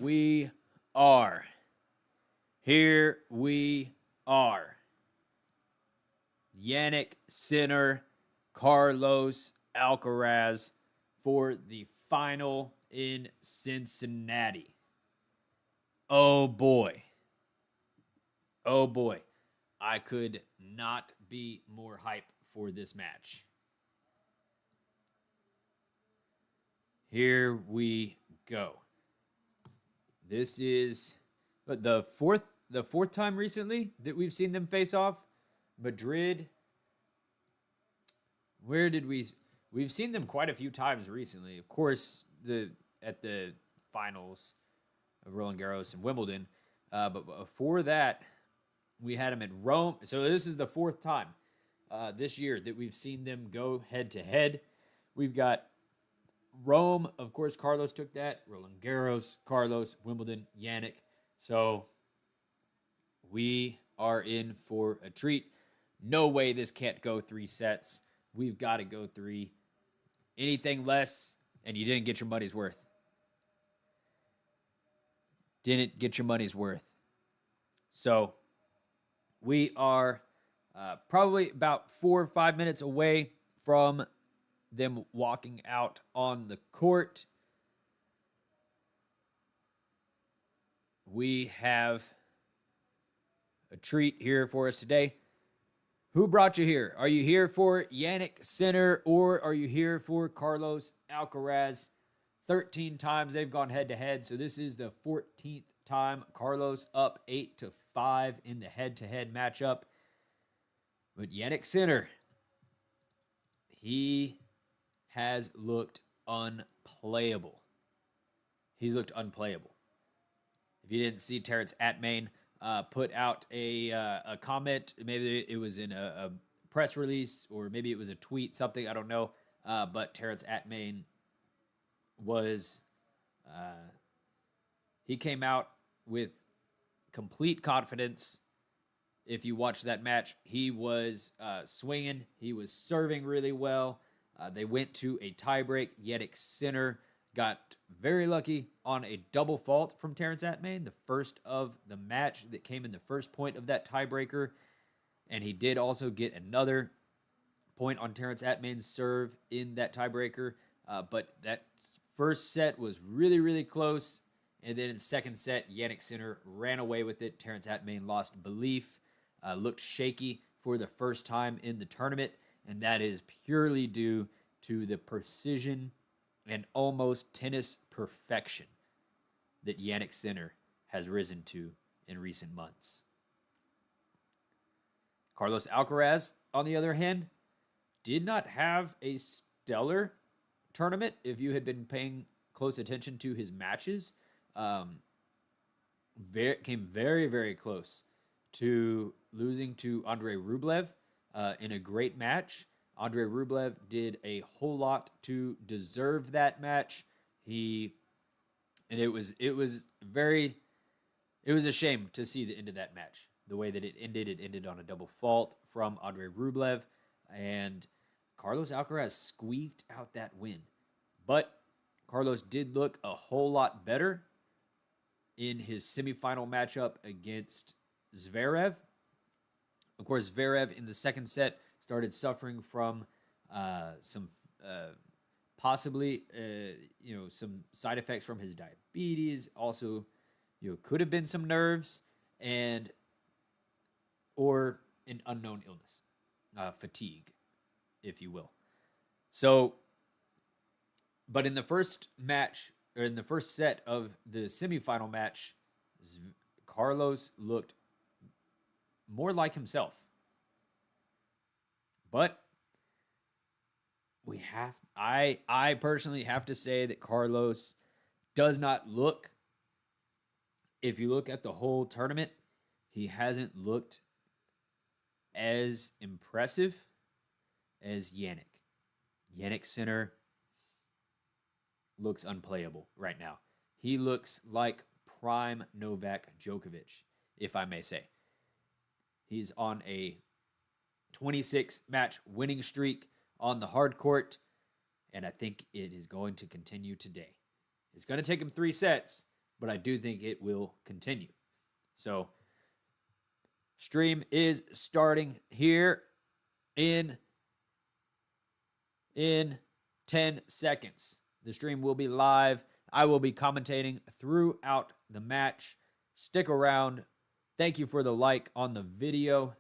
we are. Here we are. Jannik Sinner, Carlos Alcaraz for the final in Cincinnati. Oh boy. Oh boy. I could not be more hype for this match. Here we go. This is the fourth time recently that we've seen them face off. Madrid. Where did we've seen them quite a few times recently. Of course, at the finals of Roland Garros and Wimbledon. But before that, we had them at Rome. So this is the fourth time this year that we've seen them go head to head. We've got Rome, of course, Carlos took that. Roland Garros, Carlos, Wimbledon, Jannik. So we are in for a treat. No way this can't go 3 sets. We've got to go 3. Anything less, and you didn't get your money's worth. Didn't get your money's worth. So we are probably about 4 or 5 minutes away from them walking out on the court. We have a treat here for us today. Who brought you here? Are you here for Jannik Sinner or are you here for Carlos Alcaraz? 13 times they've gone head-to-head, so this is the 14th time. Carlos up 8-5 in the head-to-head matchup. But Jannik Sinner, he has looked unplayable. He's looked unplayable. If you didn't see, Terrence Atmain put out a comment. Maybe it was in a press release or maybe it was a tweet, something, I don't know. But Terrence Atmain was, he came out with complete confidence. If you watch that match, he was swinging. He was serving really well. They went to a tiebreak. Jannik Sinner got very lucky on a double fault from Terrence Atmain, the first of the match that came in the first point of that tiebreaker. And he did also get another point on Terrence Atmain's serve in that tiebreaker. But that first set was really, really close. And then in the second set, Jannik Sinner ran away with it. Terrence Atmain lost belief, looked shaky for the first time in the tournament. And that is purely due to the precision and almost tennis perfection that Jannik Sinner has risen to in recent months. Carlos Alcaraz, on the other hand, did not have a stellar tournament. If you had been paying close attention to his matches, came very, very close to losing to Andrei Rublev in a great match. Andrei Rublev did a whole lot to deserve that match. It was a shame to see the end of that match. The way that it ended on a double fault from Andrei Rublev, and Carlos Alcaraz squeaked out that win. But Carlos did look a whole lot better in his semifinal matchup against Zverev. Of course, Zverev in the second set started suffering from some possibly some side effects from his diabetes. Also, could have been some nerves or an unknown illness, fatigue, if you will. So, but in the first match, or in the first set of the semifinal match, Carlos looked more like himself. But I personally have to say that Carlos does not look, if you look at the whole tournament, he hasn't looked as impressive as Jannik. Jannik Sinner looks unplayable right now. He looks like prime Novak Djokovic, if I may say. He's on a 26-match winning streak on the hard court, and I think it is going to continue today. It's going to take him 3 sets, but I do think it will continue. So, stream is starting here in 10 seconds. The stream will be live. I will be commentating throughout the match. Stick around. Thank you for the like on the video.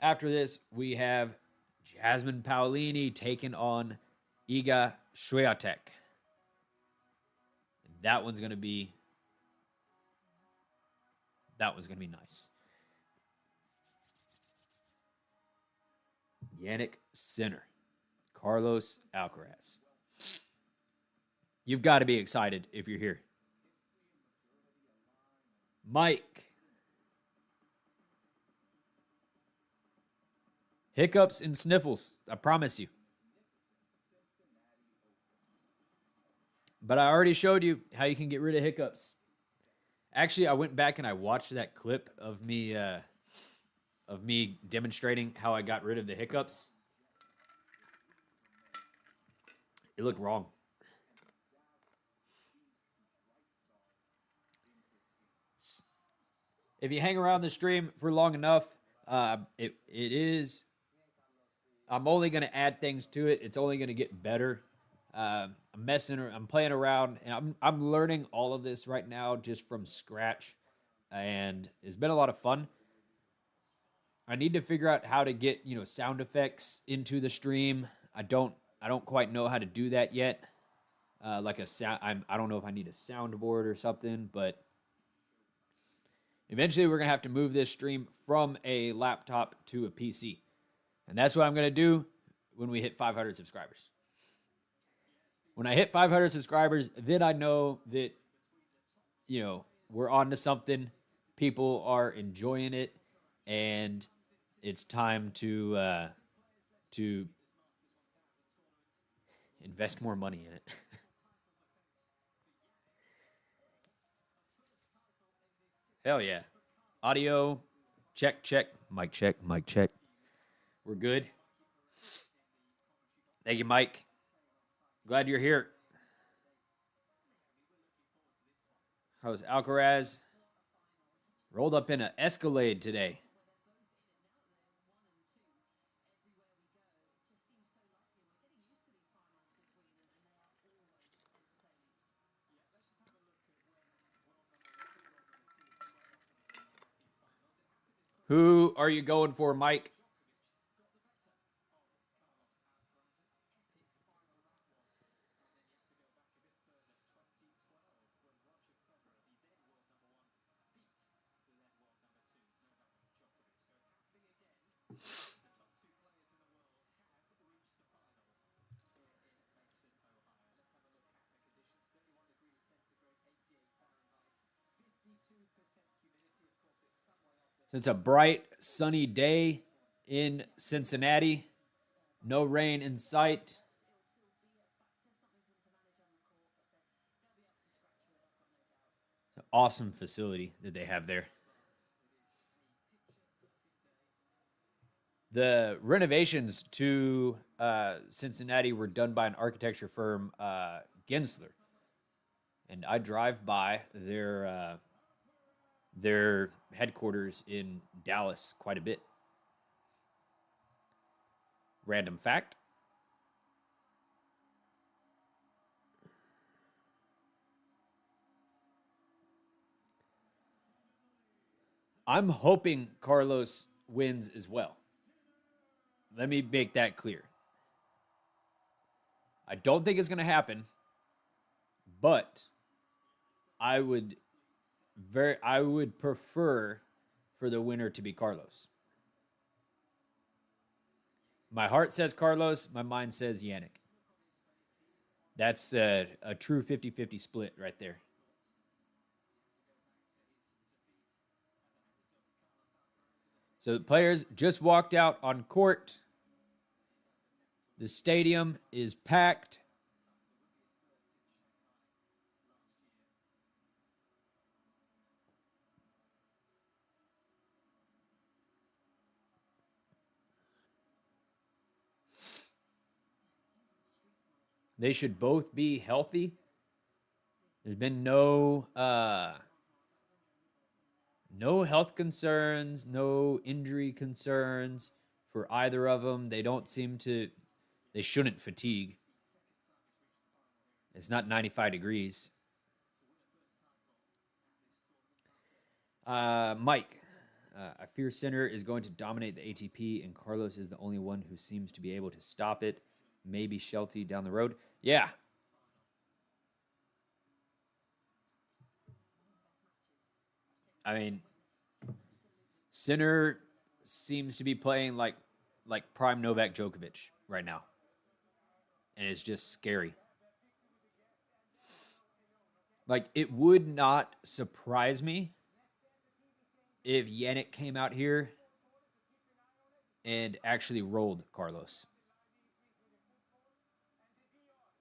After this, we have Jasmine Paolini taking on Iga Swiatek. That one's gonna be nice. Jannik Sinner, Carlos Alcaraz. You've got to be excited if you're here. Mike. Hiccups and sniffles, I promise you. But I already showed you how you can get rid of hiccups. Actually, I went back and I watched that clip of me demonstrating how I got rid of the hiccups. It looked wrong. If you hang around the stream for long enough, it is. I'm only going to add things to it. It's only going to get better. I'm playing around, and I'm learning all of this right now just from scratch, and it's been a lot of fun. I need to figure out how to get sound effects into the stream. I don't quite know how to do that yet. Like a sound, I don't know if I need a soundboard or something, but eventually we're gonna have to move this stream from a laptop to a PC, and that's what I'm gonna do when we hit 500 subscribers. When I hit 500 subscribers, then I know that we're on to something. People are enjoying it, and it's time to invest more money in it. Hell yeah. Audio, check. Mic check. We're good. Thank you, Mike. Glad you're here. How's Alcaraz? Rolled up in an Escalade today. Who are you going for, Mike? So it's a bright, sunny day in Cincinnati. No rain in sight. It's an awesome facility that they have there. The renovations to Cincinnati were done by an architecture firm, Gensler. And I drive by their headquarters in Dallas quite a bit. Random fact. I'm hoping Carlos wins as well. Let me make that clear. I don't think it's going to happen, but I would prefer for the winner to be Carlos. My heart says Carlos. My mind says Jannik. That's a true 50-50 split right there. So the players just walked out on court. The stadium is packed. They should both be healthy. There's been no health concerns, no injury concerns for either of them. They don't seem to. They shouldn't fatigue. It's not 95 degrees. Mike, I fear Sinner is going to dominate the ATP, and Carlos is the only one who seems to be able to stop it. Maybe Shelty down the road. Yeah. I mean, Sinner seems to be playing like prime Novak Djokovic right now, and it's just scary. Like, it would not surprise me if Jannik came out here and actually rolled Carlos.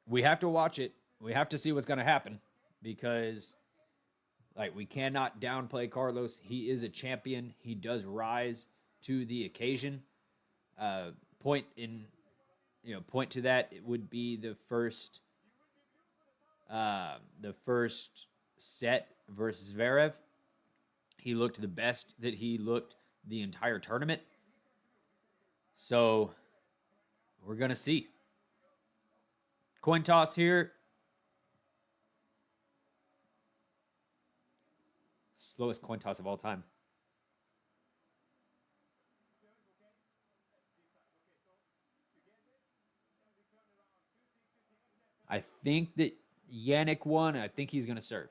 We have to watch it. We have to see what's going to happen because, like, we cannot downplay Carlos. He is a champion. He does rise to the occasion. Point to that, it would be the first set versus Zverev. He looked the best that he looked the entire tournament. So we're going to see. Coin toss here. Slowest coin toss of all time. I think that Jannik won. I think he's going to serve.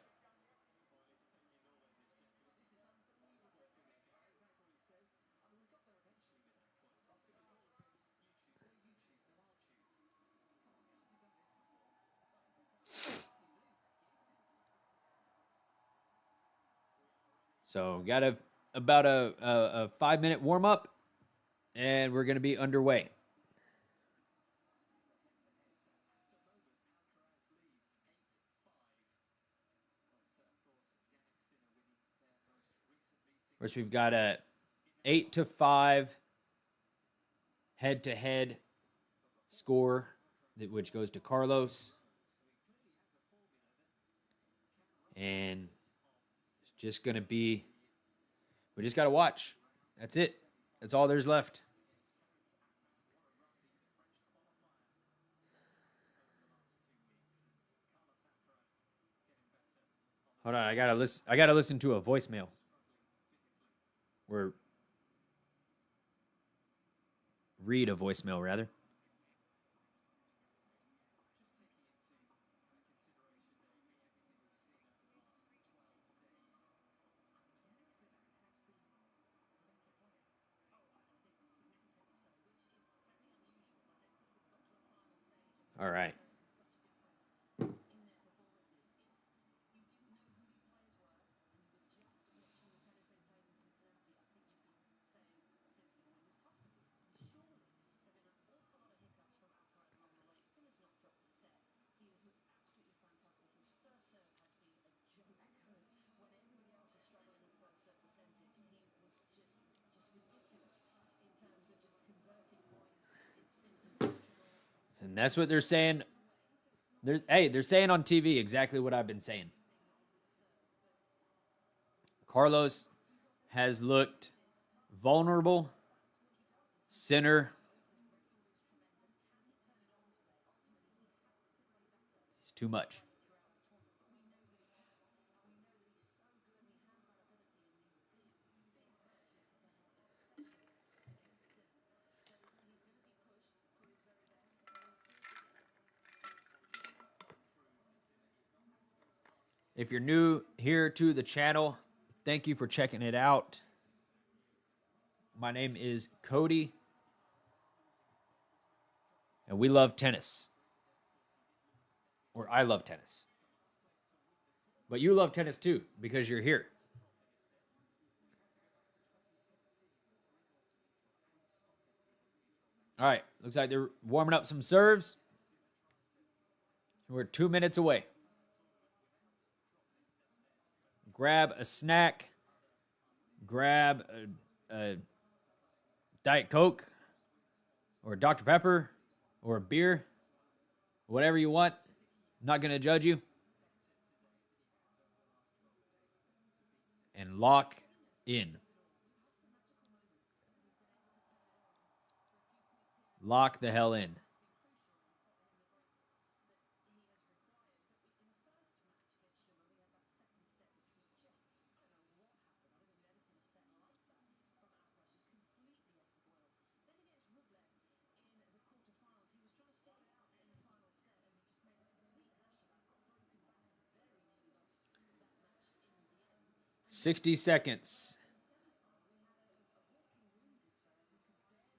So got about a 5-minute warm up, and we're going to be underway. First, we've got a 8-5 head-to-head score, which goes to Carlos. And it's just going to be, we just got to watch. That's it. That's all there's left. Hold on, I gotta listen to a voicemail. Or read a voicemail rather. All right. And that's what they're saying. They're saying on TV exactly what I've been saying. Carlos has looked vulnerable. Sinner. He's too much. If you're new here to the channel, thank you for checking it out. My name is Cody, and we love tennis. Or I love tennis. But you love tennis too, because you're here. All right, looks like they're warming up some serves. We're 2 minutes away. Grab a snack. Grab a Diet Coke or a Dr. Pepper or a beer. Whatever you want. I'm not going to judge you. And lock in. Lock the hell in. $60 seconds.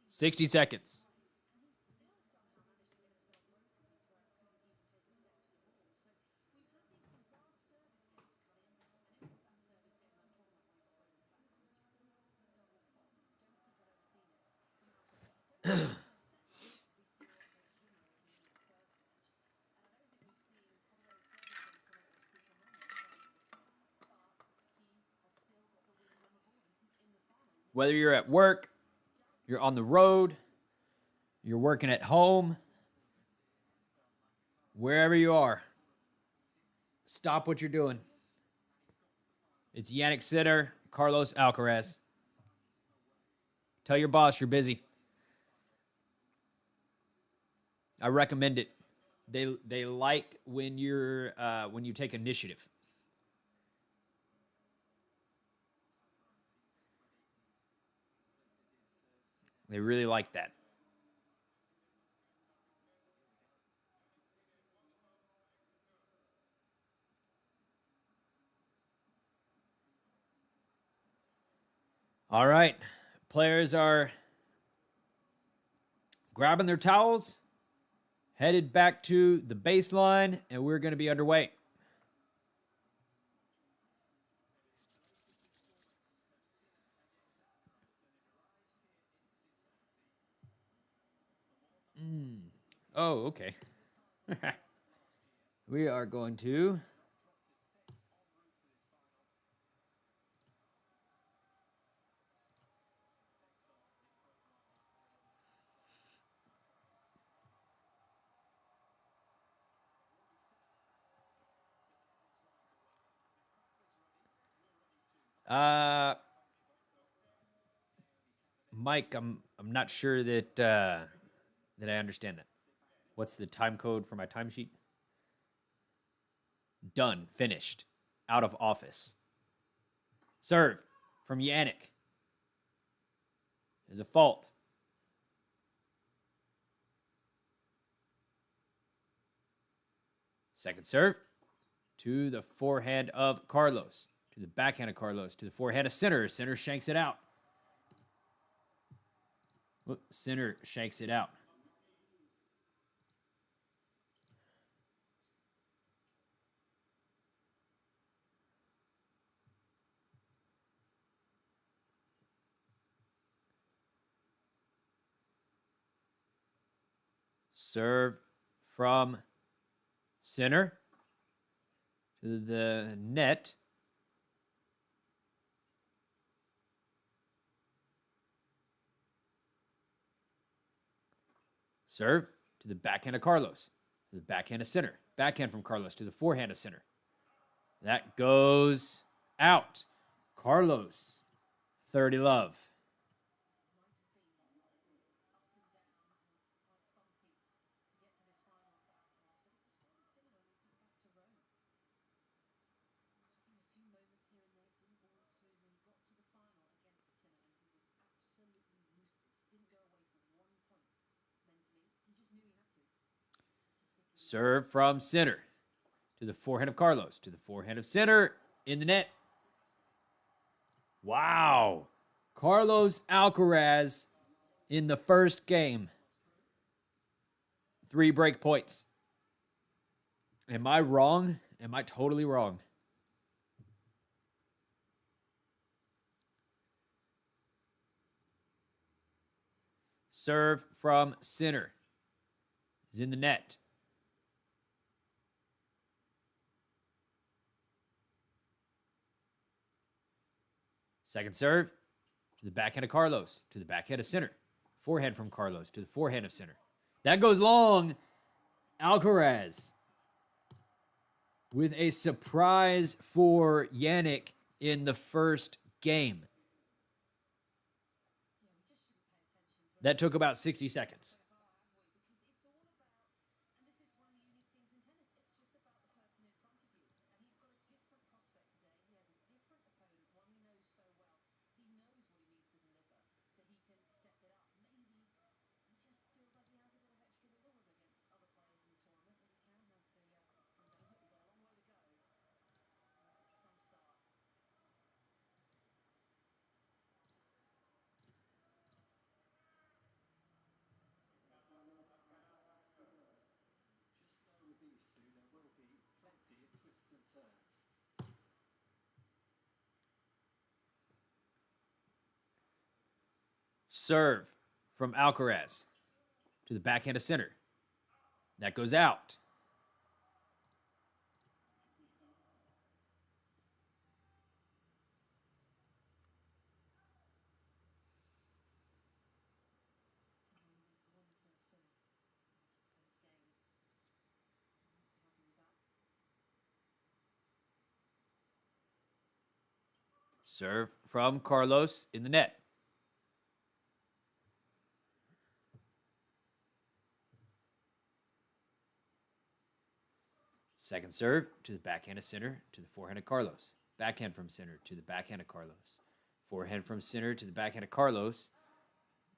60 seconds. Whether you're at work, you're on the road, you're working at home, wherever you are, stop what you're doing. It's Jannik Sinner, Carlos Alcaraz. Tell your boss you're busy. I recommend it. They like when you take initiative. They really like that. All right. Players are grabbing their towels, headed back to the baseline, and we're going to be underway. Oh, okay. We are going to Mike, I'm not sure that I understand that. What's the time code for my timesheet? Done. Finished. Out of office. Serve from Jannik. There's a fault. Second serve to the forehand of Carlos. To the backhand of Carlos. To the forehand of Sinner. Sinner shanks it out. Sinner shanks it out. Serve from Sinner to the net. Serve to the backhand of Carlos. To the backhand of Sinner. Backhand from Carlos to the forehand of Sinner. That goes out. Carlos, 30 love. Serve from Sinner to the forehand of Carlos, to the forehand of Sinner, in the net. Wow. Carlos Alcaraz in the first game. 3 break points. Am I wrong? Am I totally wrong? Serve from Sinner is in the net. Second serve to the backhand of Carlos, to the backhand of Sinner. Forehand from Carlos to the forehand of Sinner. That goes long. Alcaraz with a surprise for Jannik in the first game. That took about 60 seconds. Serve from Alcaraz to the backhand of center. That goes out. Serve from Carlos in the net. Second serve to the backhand of center to the forehand of Carlos. Backhand from center to the backhand of Carlos. Forehand from center to the backhand of Carlos.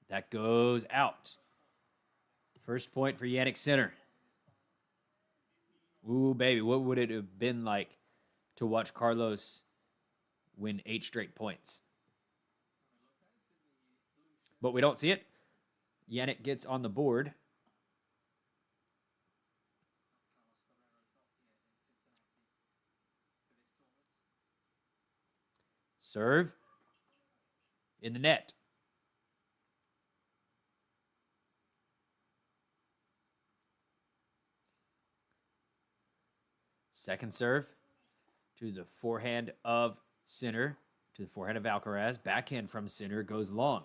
That goes out. First point for Janniksinner. Ooh, baby, what would it have been like to watch Carlos win 8 straight points? But we don't see it. Jannik gets on the board. Serve in the net. Second serve to the forehand of center to the forehand of Alcaraz. Backhand from center goes long.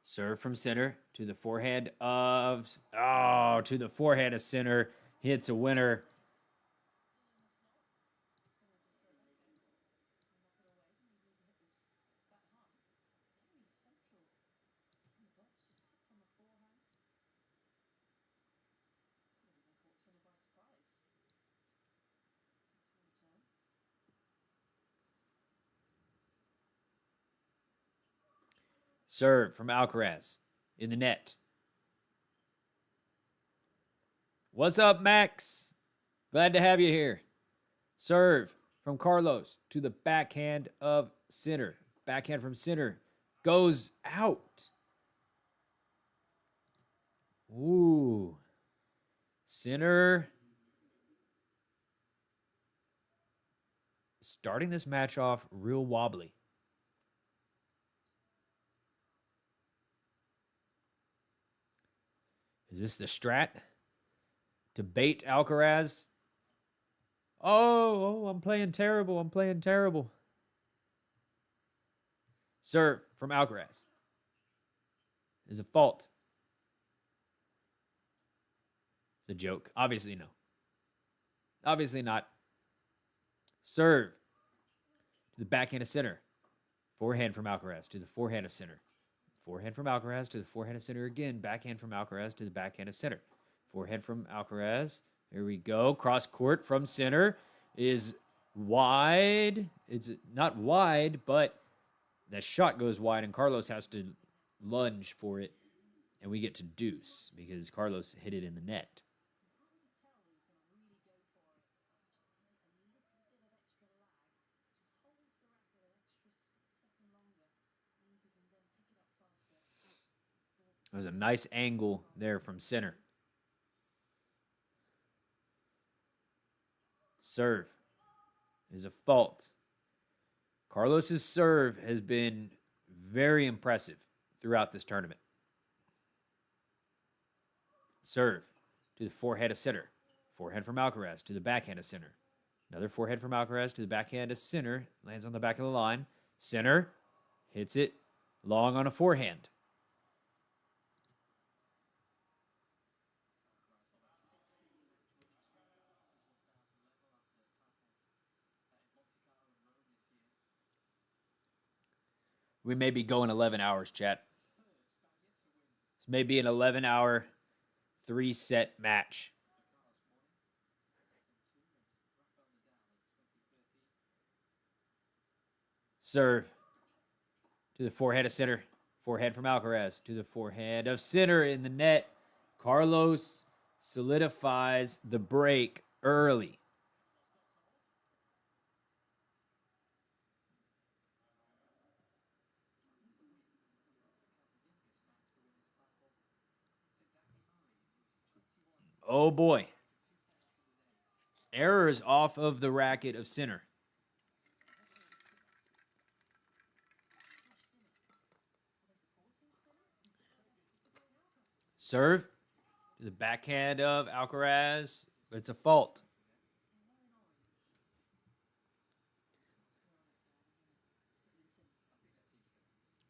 Serve from center to the forehand of center. Hits a winner. Serve from Alcaraz in the net. What's up, Max? Glad to have you here. Serve from Carlos to the backhand of center. Backhand from center goes out. Ooh. Center starting this match off real wobbly. Is this the strat to bait Alcaraz? Oh, I'm playing terrible. I'm playing terrible. Serve from Alcaraz is a fault. It's a joke. Obviously, no. Obviously not. Serve to the backhand of center. Forehand from Alcaraz to the forehand of center. Forehand from Alcaraz to the forehand of center again. Backhand from Alcaraz to the backhand of center. Forehand from Alcaraz. There we go. Cross court from center is wide. It's not wide, but that shot goes wide, and Carlos has to lunge for it. And we get to deuce because Carlos hit it in the net. There's a nice angle there from center. Serve is a fault. Carlos's serve has been very impressive throughout this tournament. Serve to the forehand of center. Forehand from Alcaraz to the backhand of center. Another forehand from Alcaraz to the backhand of center. Lands on the back of the line. Center hits it long on a forehand. We may be going 11 hours, chat. This may be an 11-hour, 3-set match. Serve to the forehand of center. Forehand from Alcaraz to the forehand of center in the net. Carlos solidifies the break early. Oh boy. Errors off of the racket of center. Serve to the backhand of Alcaraz. It's a fault.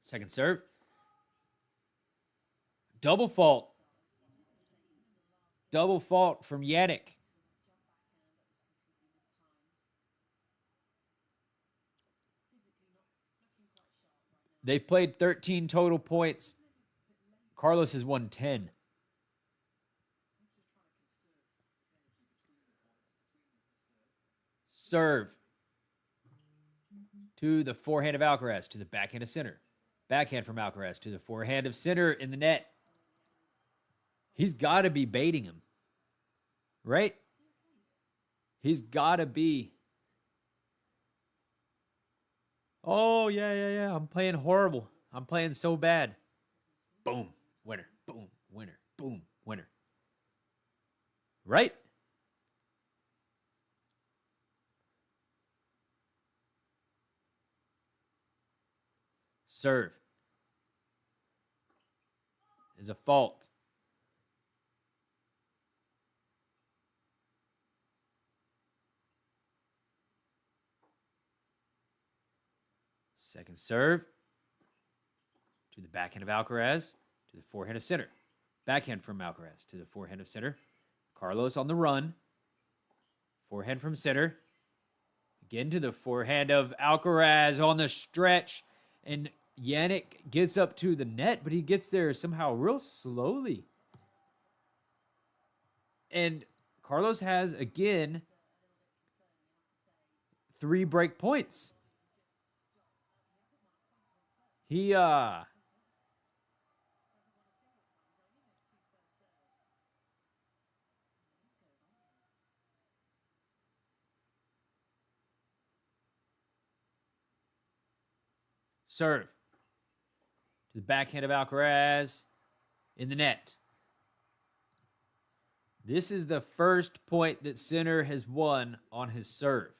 Second serve. Double fault. Double fault from Jannik. They've played 13 total points. Carlos has won 10. Serve to the forehand of Alcaraz, to the backhand of center. Backhand from Alcaraz to the forehand of center in the net. He's got to be baiting him, right? He's got to be. Oh, yeah. I'm playing horrible. I'm playing so bad. Boom, winner. Boom, winner. Boom, winner. Right? Serve is a fault. Second serve to the backhand of Alcaraz, to the forehand of center. Backhand from Alcaraz to the forehand of center. Carlos on the run. Forehand from center. Again to the forehand of Alcaraz on the stretch. And Jannik gets up to the net, but he gets there somehow real slowly. And Carlos has, again, 3 break points. He, serve to the backhand of Alcaraz in the net. This is the first point that Sinner has won on his serve.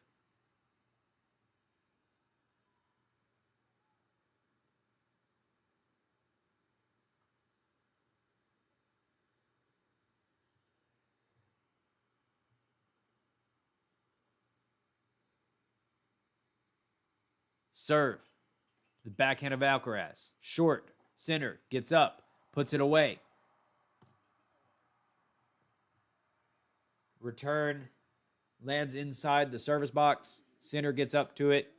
Serve. The backhand of Alcaraz. Short. Center. Gets up. Puts it away. Return. Lands inside the service box. Center gets up to it.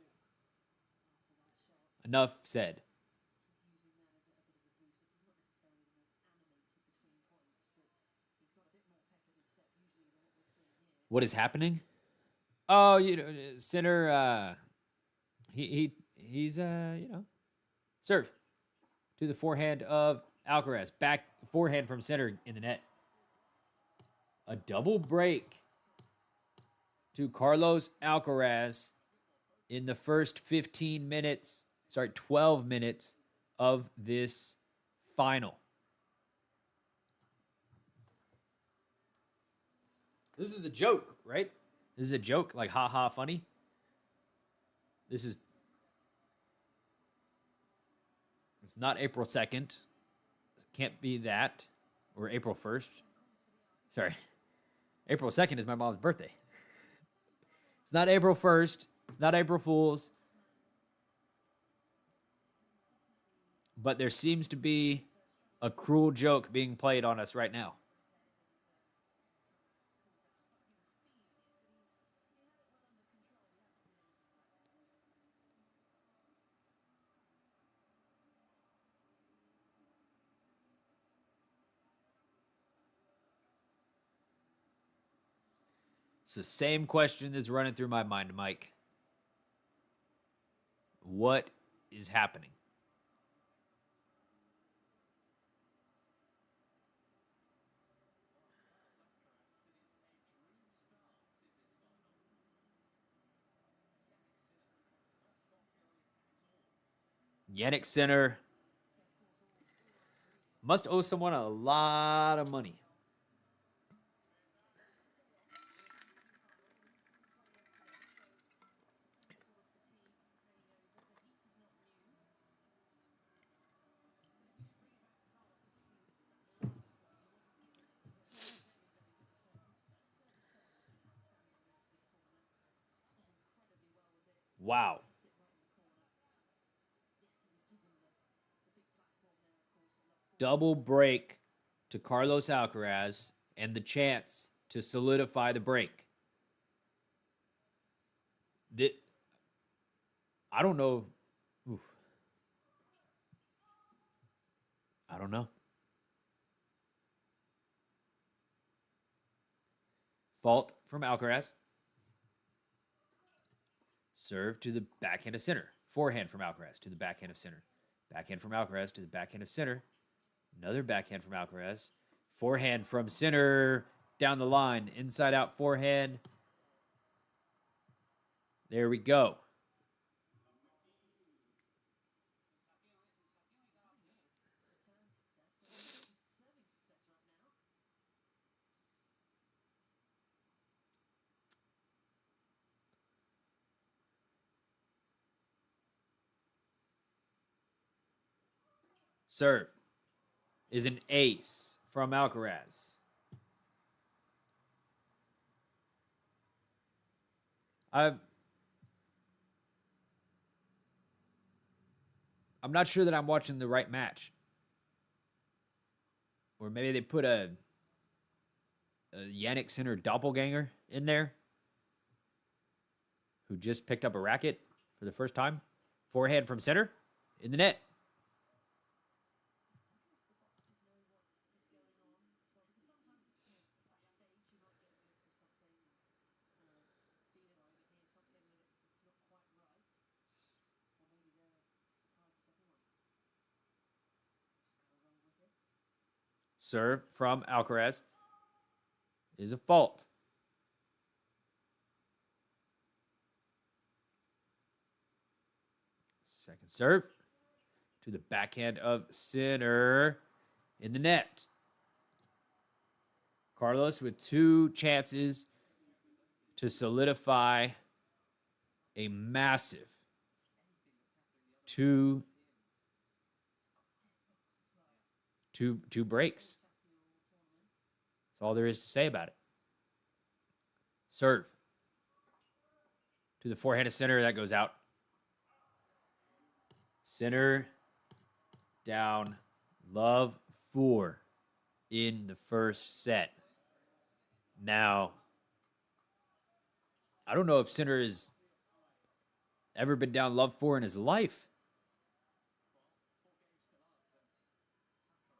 Enough said. What is happening? Oh, Center, he's serve to the forehand of Alcaraz. Back forehand from center in the net. A double break to Carlos Alcaraz in the first 12 minutes of this final. This is a joke, right? This is a joke, like ha funny. This is It's not April 2nd. Can't be that. Or April 1st. Sorry. April 2nd is my mom's birthday. It's not April 1st. It's not April Fool's. But there seems to be a cruel joke being played on us right now. It's the same question that's running through my mind, Mike. What is happening? Jannik Sinner must owe someone a lot of money. Wow. Double break to Carlos Alcaraz and the chance to solidify the break. I don't know. Oof. I don't know. Fault from Alcaraz. Serve to the backhand of center. Forehand from Alcaraz to the backhand of center. Backhand from Alcaraz to the backhand of center. Another backhand from Alcaraz. Forehand from center down the line. Inside out forehand. There we go. Serve is an ace from Alcaraz. I'm not sure that I'm watching the right match. Or maybe they put a Janniksinner doppelganger in there who just picked up a racket for the first time. Forehand from center in the net. Serve from Alcaraz is a fault. Second serve to the backhand of Sinner in the net. Carlos with two chances to solidify a massive two breaks. That's all there is to say about it. Serve to the forehand of Sinner. That goes out. Sinner down love 4 in the first set. Now, I don't know if Sinner has ever been down love 4 in his life.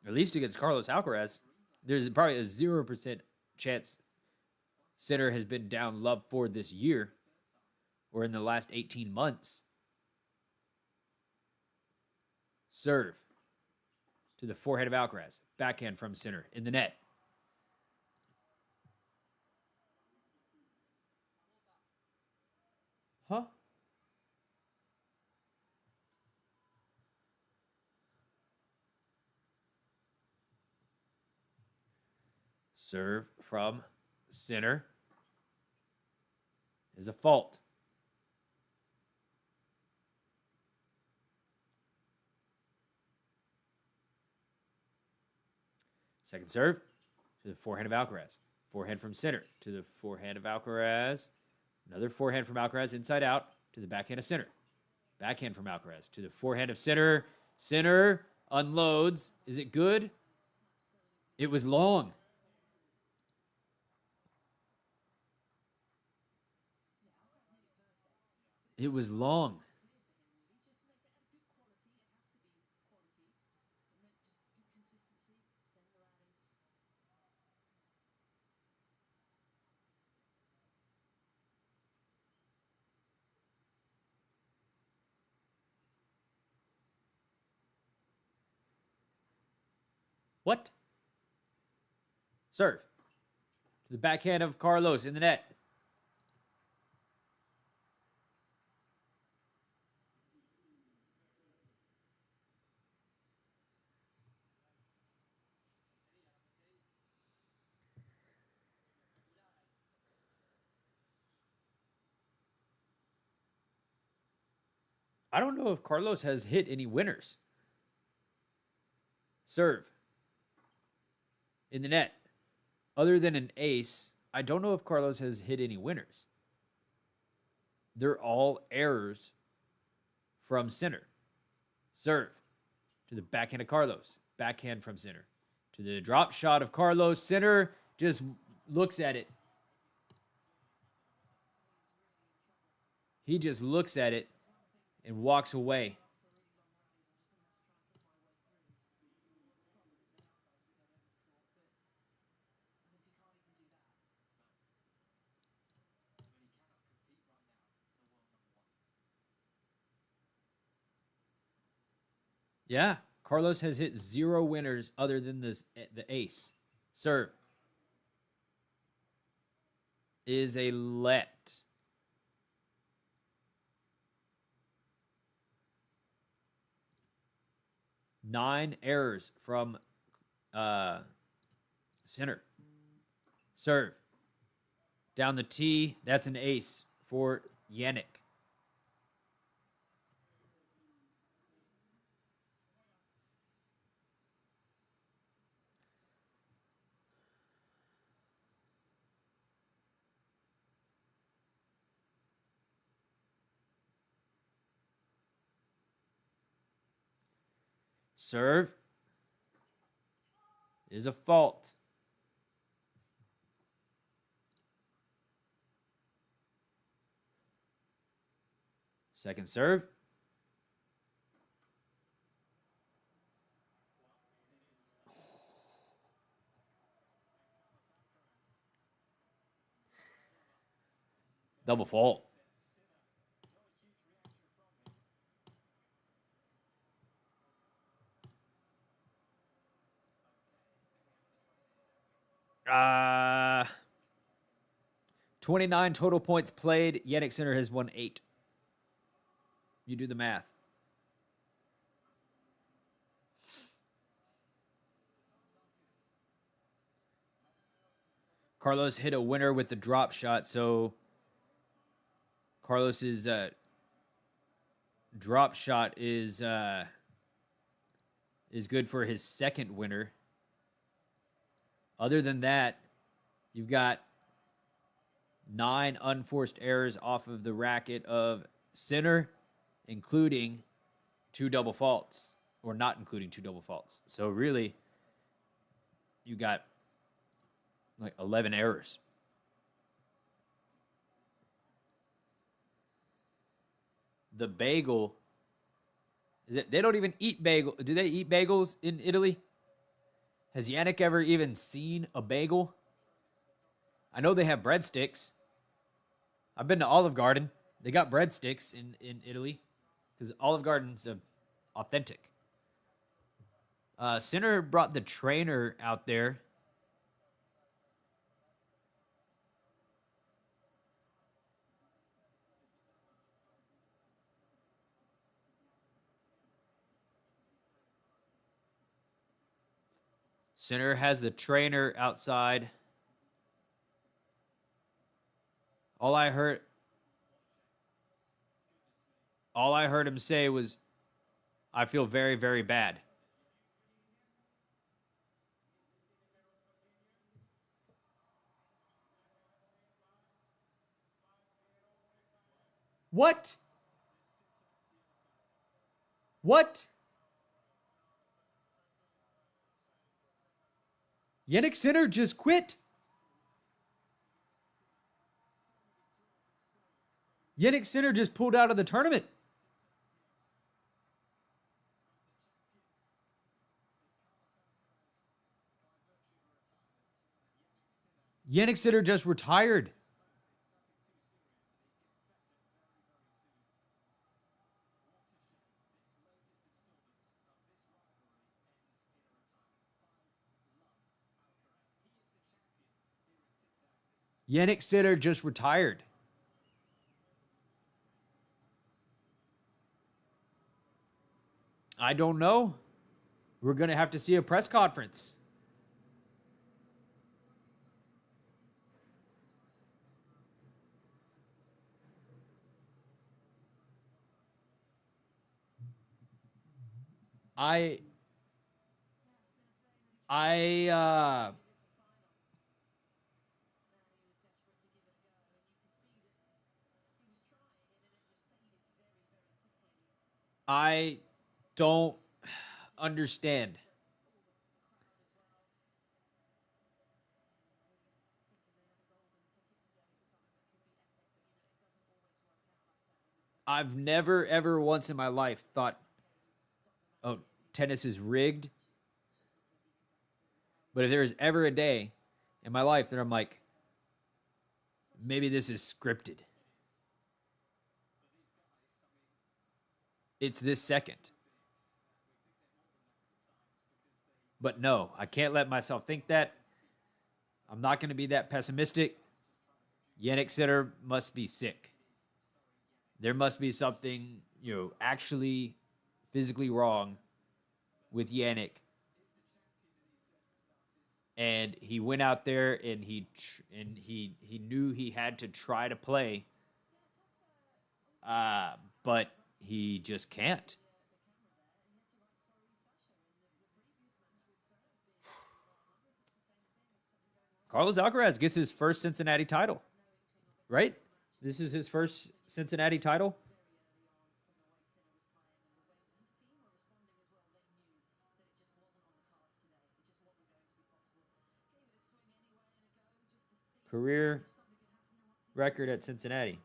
At least against Carlos Alcaraz. There's probably a 0% chance Sinner has been down love 4 this year or in the last 18 months. Serve to the forehand of Alcaraz. Backhand from Sinner in the net. Huh? Serve from Sinner is a fault. Second serve to the forehand of Alcaraz. Forehand from center to the forehand of Alcaraz. Another forehand from Alcaraz inside out to the backhand of center. Backhand from Alcaraz to the forehand of center. Center unloads. Is it good? It was long. It was long. What? Serve. To the backhand of Carlos in the net. I don't know if Carlos has hit any winners. Serve. In the net. Other than an ace, I don't know if Carlos has hit any winners. They're all errors from center. Serve. To the backhand of Carlos. Backhand from center. To the drop shot of Carlos. Center just looks at it. He just looks at it and walks away. Yeah, Carlos has hit 0 winners other than the ace. Serve is a let. Nine errors from center. Serve. Down the tee. That's an ace for Jannik. Serve is a fault. Second serve. Double fault. Uh 29 total points played. Janniksinner has won 8. You do the math. Carlos hit a winner with the drop shot, so Carlos's drop shot is good for his second winner. Other than that, you've got 9 unforced errors off of the racket of center, including 2 double faults, or not including 2 double faults. So really, you got like 11 errors. The bagel is it? They don't even eat bagel. Do they eat bagels in Italy? Has Jannik ever even seen a bagel? I know they have breadsticks. I've been to Olive Garden. They got breadsticks in Italy because Olive Garden's authentic. Sinner brought the trainer out there. Sinner has the trainer outside. All I heard him say was, I feel very, very bad. What? What? Jannik Sinner just quit. Jannik Sinner just pulled out of the tournament. Jannik Sinner just retired. Jannik Sinner just retired. I don't know. We're going to have to see a press conference. I I I don't understand. I've never ever once in my life thought, oh, tennis is rigged. But if there is ever a day in my life that I'm like, maybe this is scripted, it's this second. But no, I can't let myself think that. I'm not going to be that pessimistic. Jannik Sinner must be sick. There must be something, actually physically wrong with Jannik. And he went out there and he knew he had to try to play, but he just can't. Carlos Alcaraz gets his first Cincinnati title, right? This is his first Cincinnati title. Career record at Cincinnati.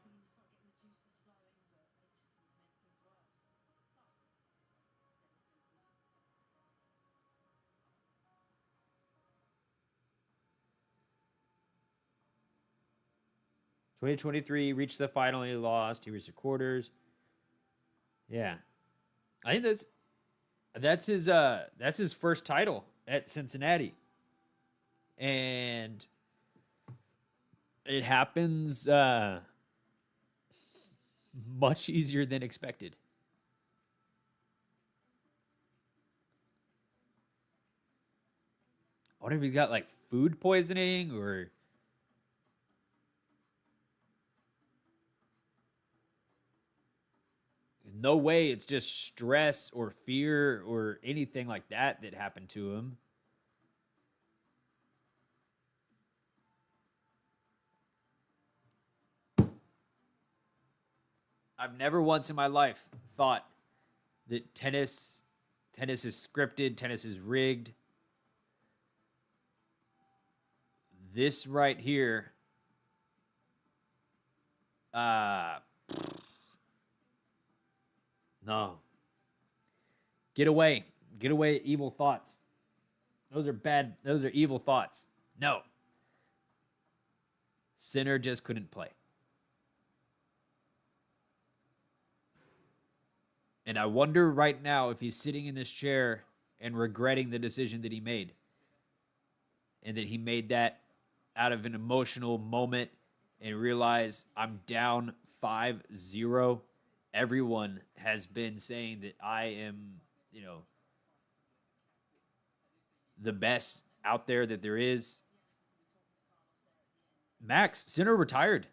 2023 reached the final. He lost. He reached the quarters. Yeah, I think that's his first title at Cincinnati, and it happens much easier than expected. I wonder if he got like food poisoning or no way it's just stress or fear or anything like that that happened to him. I've never once in my life thought that tennis is scripted, tennis is rigged. This right here, uh no. Get away. Get away, evil thoughts. Those are bad. Those are evil thoughts. No. Sinner just couldn't play. And I wonder right now if he's sitting in this chair and regretting the decision that he made. And that he made that out of an emotional moment and realized I'm down 5-0. Everyone has been saying that I am, the best out there that there is. Max, Sinner retired.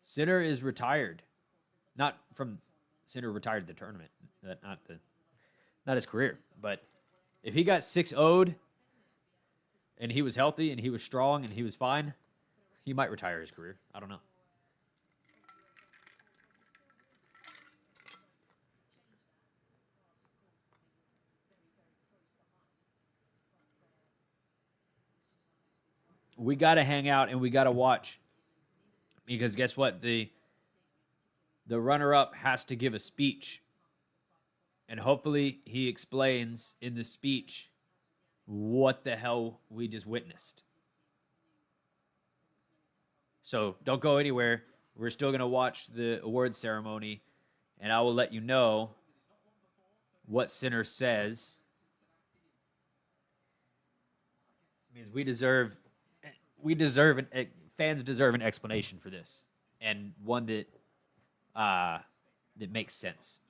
Sinner is retired. Not from Sinner retired the tournament. Not his career. But if he got 6-0'd and he was healthy and he was strong and he was fine, He might retire his career. I don't know. We got to hang out and we got to watch because guess what? The runner up has to give a speech, and hopefully he explains in the speech what the hell we just witnessed. So don't go anywhere. We're still going to watch the award ceremony, and I will let you know what Sinner says. Because fans deserve an explanation for this, and one that makes sense.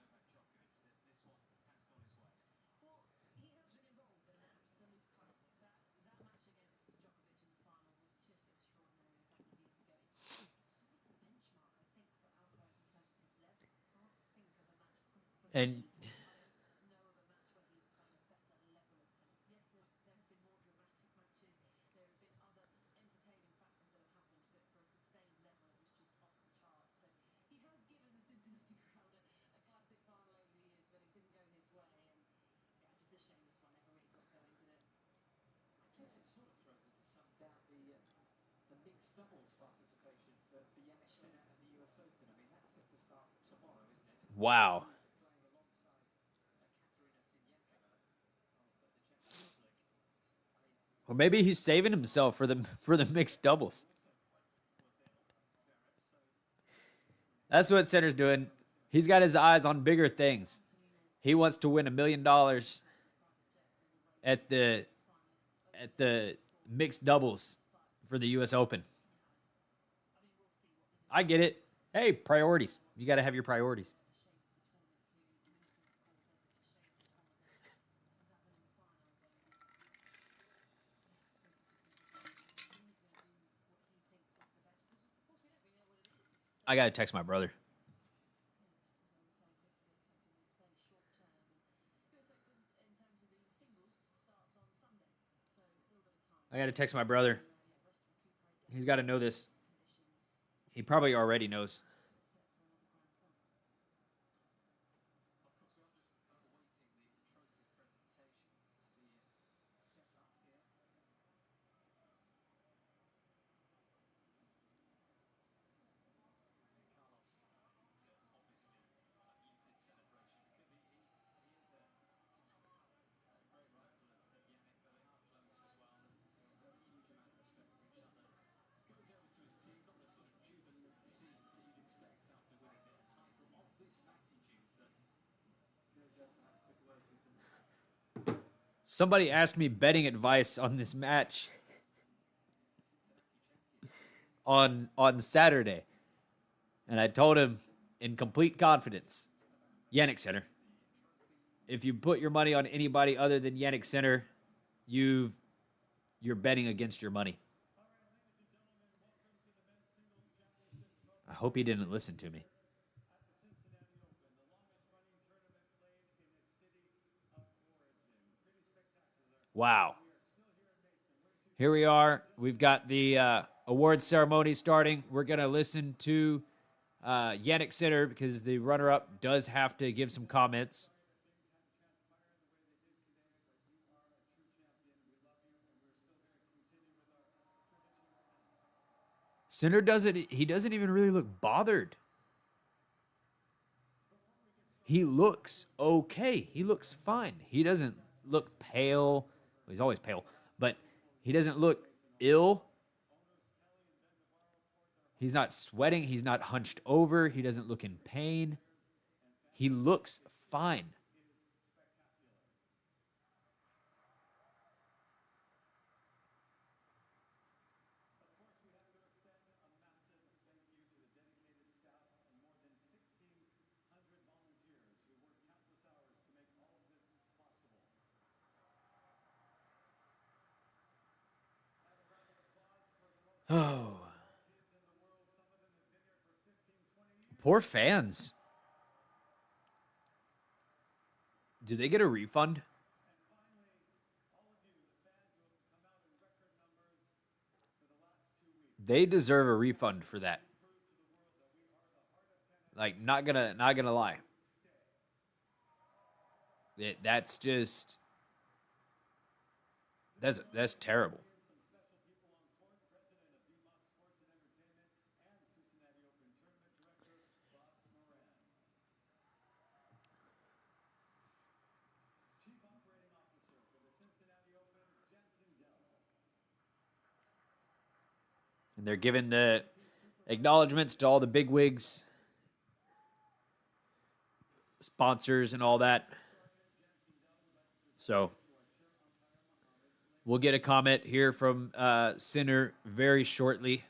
And wow. Or maybe he's saving himself for the mixed doubles. That's what Sinner's doing. He's got his eyes on bigger things. He wants to win $1 million at the mixed doubles for the U.S. Open. I get it. Hey, priorities. You got to have your priorities. I got to text my brother. I got to text my brother. He's got to know this. He probably already knows. Somebody asked me betting advice on this match on Saturday, and I told him in complete confidence, Jannik Sinner. If you put your money on anybody other than Jannik Sinner, you're betting against your money. I hope he didn't listen to me. Wow. Here we are. We've got the award ceremony starting. We're going to listen to Jannik Sinner because the runner-up does have to give some comments. Sinner he doesn't even really look bothered. He looks okay. He looks fine. He doesn't look pale. Well, he's always pale, but he doesn't look ill. He's not sweating. He's not hunched over. He doesn't look in pain. He looks fine. Oh, poor fans. Do they get a refund? They deserve a refund for that. Like, not gonna lie. That's just that's terrible. And they're giving the acknowledgments to all the bigwigs, sponsors, and all that. So we'll get a comment here from Sinner very shortly.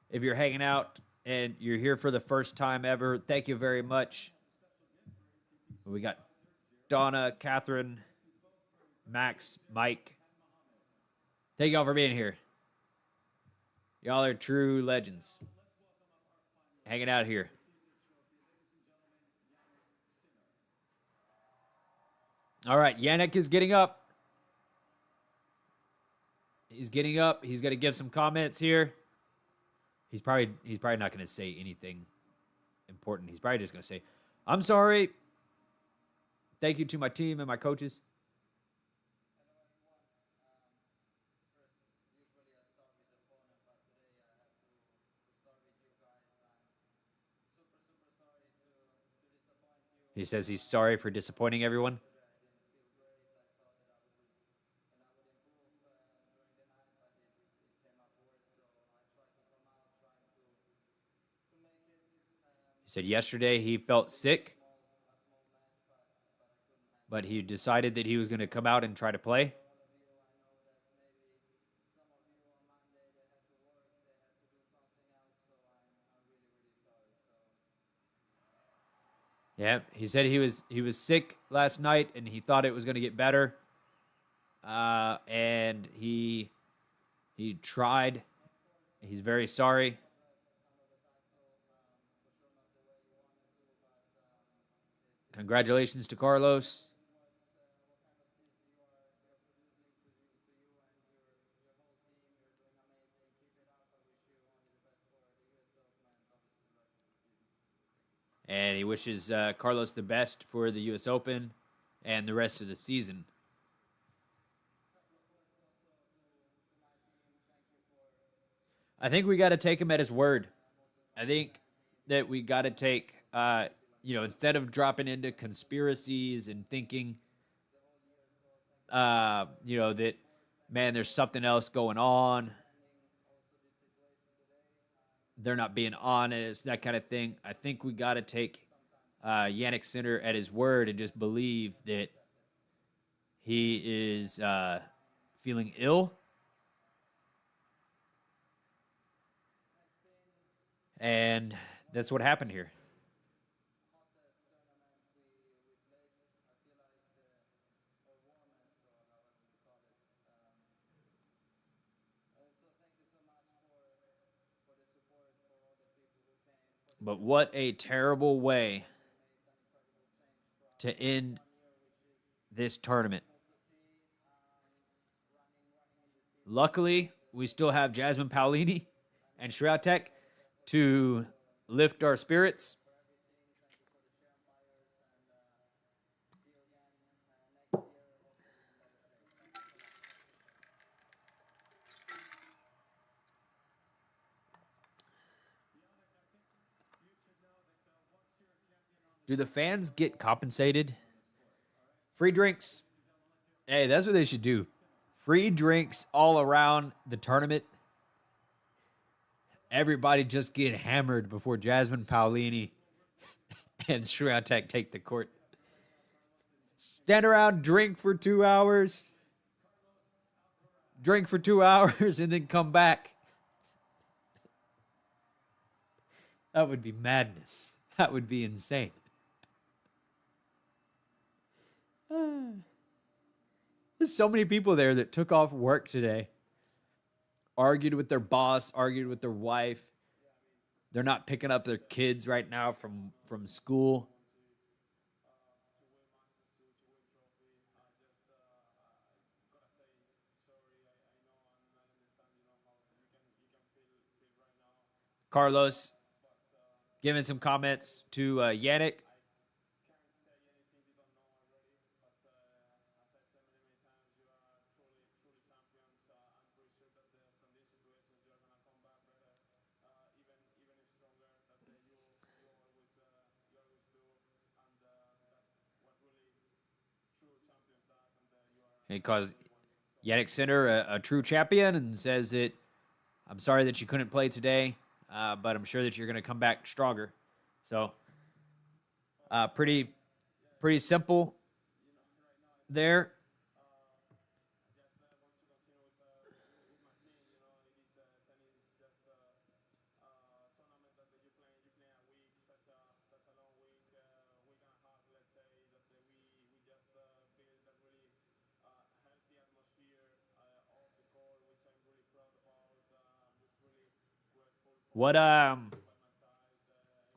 If you're hanging out and you're here for the first time ever, thank you very much. We got Donna, Catherine, Max, Mike. Thank y'all for being here. Y'all are true legends. Hanging out here. All right, Jannik is getting up. He's getting up. He's going to give some comments here. He's probably not going to say anything important. He's probably just going to say, "I'm sorry. Thank you to my team and my coaches." He says he's sorry for disappointing everyone. He said yesterday he felt sick, but he decided that he was going to come out and try to play. Yeah, he said he was sick last night and he thought it was going to get better. And he tried. He's very sorry. Congratulations to Carlos. And he wishes Carlos the best for the U.S. Open and the rest of the season. I think we got to take him at his word. I think that we got to take, instead of dropping into conspiracies and thinking, that, man, there's something else going on. They're not being honest, that kind of thing. I think we got to take Janniksinner at his word and just believe that he is feeling ill. And that's what happened here. But what a terrible way to end this tournament. Luckily, we still have Jasmine Paolini and Swiatek to lift our spirits. Do the fans get compensated? Free drinks. Hey, that's what they should do. Free drinks all around the tournament. Everybody just get hammered before Jasmine Paolini and Swiatek take the court. Stand around, drink for 2 hours. Drink for 2 hours and then come back. That would be madness. That would be insane. There's so many people there that took off work today, argued with their boss, argued with their wife. They're not picking up their kids right now from school. Carlos giving some comments to Jannik. He calls Janniksinner a true champion and says that I'm sorry that you couldn't play today, but I'm sure that you're going to come back stronger. So, pretty simple there.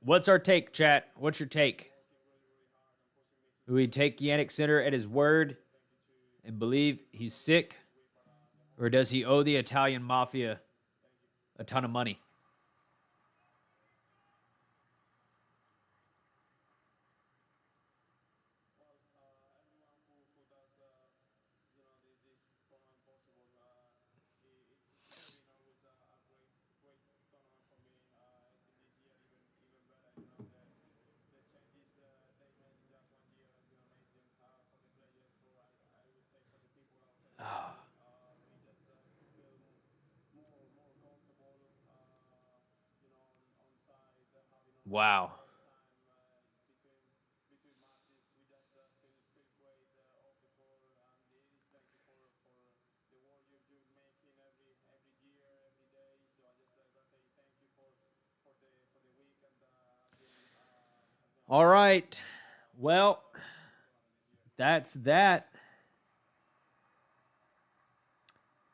What's our take, chat? What's your take? Do we take Janniksinner at his word and believe he's sick, or does he owe the Italian mafia a ton of money? Wow. All right. Well, that's that.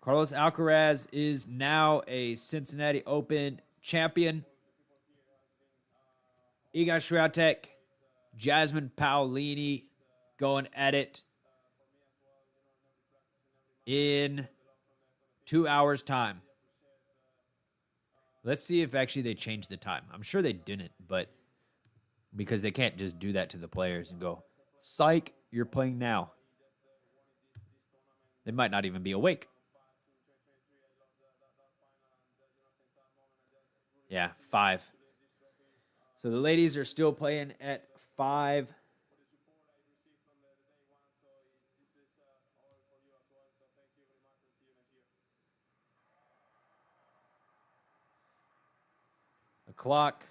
Carlos Alcaraz is now a Cincinnati Open champion. Iga Swiatek, Jasmine Paolini going at it in 2 hours' time. Let's see if actually they changed the time. I'm sure they didn't, but because they can't just do that to the players and go, psych, you're playing now. They might not even be awake. Yeah, 5. So the ladies are still playing at 5. O'clock.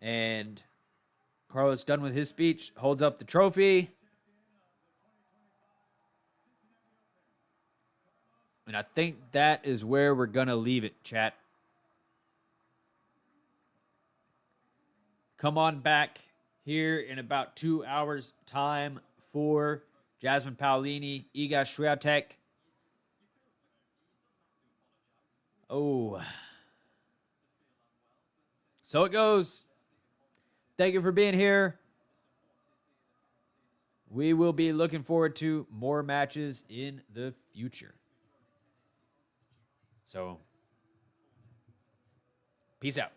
And Carlos done with his speech, holds up the trophy. And I think that is where we're going to leave it, chat. Come on back here in about 2 hours' time for Jasmine Paolini, Iga Swiatek. Oh. So it goes. Thank you for being here. We will be looking forward to more matches in the future. So, peace out.